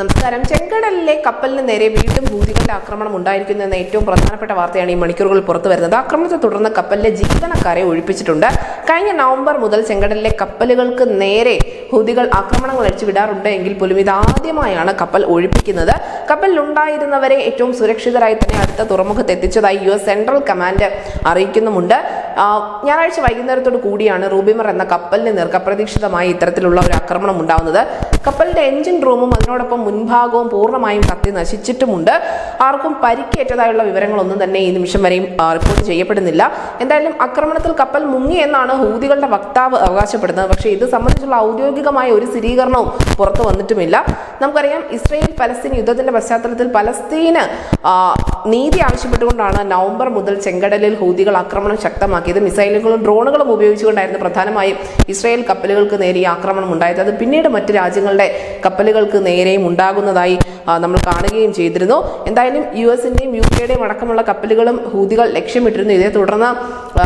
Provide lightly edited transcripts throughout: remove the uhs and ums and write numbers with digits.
നമസ്കാരം. ചെങ്കടലിലെ കപ്പലിന് നേരെ വീണ്ടും ഹൂതികളുടെ ആക്രമണം ഉണ്ടായിരിക്കുന്നു എന്ന ഏറ്റവും പ്രധാനപ്പെട്ട വാർത്തയാണ് ഈ മണിക്കൂറുകൾ പുറത്തു വരുന്നത്. ആക്രമണത്തെ തുടർന്ന് കപ്പലിലെ ജീവനക്കാരെ ഒഴിപ്പിച്ചിട്ടുണ്ട്. കഴിഞ്ഞ നവംബർ മുതൽ ചെങ്കടലിലെ കപ്പലുകൾക്ക് നേരെ ഹൂതികൾ ആക്രമണങ്ങൾ അഴിച്ചുവിടാറുണ്ട് എങ്കിൽ പോലും ഇതാദ്യമായാണ് കപ്പൽ ഒഴിപ്പിക്കുന്നത്. കപ്പലിലുണ്ടായിരുന്നവരെ ഏറ്റവും സുരക്ഷിതരായി തന്നെ അടുത്ത തുറമുഖത്ത് എത്തിച്ചതായി US സെൻട്രൽ കമാൻഡ് അറിയിക്കുന്നുമുണ്ട്. ഞായറാഴ്ച വൈകുന്നേരത്തോടു കൂടിയാണ് റൂബിമർ എന്ന കപ്പലിന് നേർക്ക് അപ്രതീക്ഷിതമായി ഇത്തരത്തിലുള്ള ഒരു ആക്രമണം ഉണ്ടാവുന്നത്. കപ്പലിന്റെ എഞ്ചിൻ റൂമും അതിനോടൊപ്പം മുൻഭാഗവും പൂർണ്ണമായും കത്തി നശിച്ചിട്ടുമുണ്ട്. ആർക്കും പരിക്കേറ്റതായുള്ള വിവരങ്ങളൊന്നും തന്നെ ഈ നിമിഷം വരെയും റിപ്പോർട്ട് ചെയ്യപ്പെടുന്നില്ല. എന്തായാലും ആക്രമണത്തിൽ കപ്പൽ മുങ്ങി എന്നാണ് ഹൂതികളുടെ വക്താവ് അവകാശപ്പെടുന്നത്. പക്ഷേ ഇത് സംബന്ധിച്ചുള്ള ഔദ്യോഗികമായ ഒരു സ്ഥിരീകരണവും പുറത്തു വന്നിട്ടുമില്ല. നമുക്കറിയാം, ഇസ്രയേൽ പലസ്തീൻ യുദ്ധത്തിന്റെ പശ്ചാത്തലത്തിൽ പലസ്തീന് നീതി ആവശ്യപ്പെട്ടുകൊണ്ടാണ് നവംബർ മുതൽ ചെങ്കടലിൽ ഹൂതികൾ ആക്രമണം ശക്തമാക്കിയത്. മിസൈലുകളും ഡ്രോണുകളും ഉപയോഗിച്ചുകൊണ്ടായിരുന്നു പ്രധാനമായും ഇസ്രയേൽ കപ്പലുകൾക്ക് നേരെ ഈ ആക്രമണം ഉണ്ടായത്. അത് പിന്നീട് മറ്റ് രാജ്യങ്ങളുടെ കപ്പലുകൾക്ക് നേരെയും ഉണ്ടാകുന്നതായി നമ്മൾ കാണുകയും ചെയ്തിരുന്നു. എന്തായാലും US-ന്റെയും UK-യുടെയും അടക്കമുള്ള കപ്പലുകളും ഹൂതികൾ ലക്ഷ്യമിട്ടിരുന്നു. ഇതേ തുടർന്ന്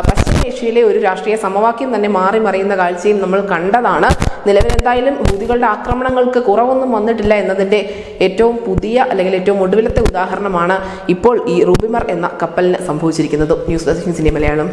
പശ്ചിമേഷ്യയിലെ ഒരു രാഷ്ട്രീയ സമവാക്യം തന്നെ മാറി മറിയുന്ന കാഴ്ചയും നമ്മൾ കണ്ടതാണ്. നിലവിൽ എന്തായാലും ഹൂതികളുടെ ആക്രമണങ്ങൾക്ക് കുറവൊന്നും വന്നിട്ടില്ല എന്നതിന്റെ ഏറ്റവും പുതിയ അല്ലെങ്കിൽ ഏറ്റവും ഒടുവിലത്തെ ഉദാഹരണമാണ് ഇപ്പോൾ ഈ റൂബിമർ എന്ന കപ്പലിന് സംഭവിച്ചിരിക്കുന്നത്. News desk Malayalam.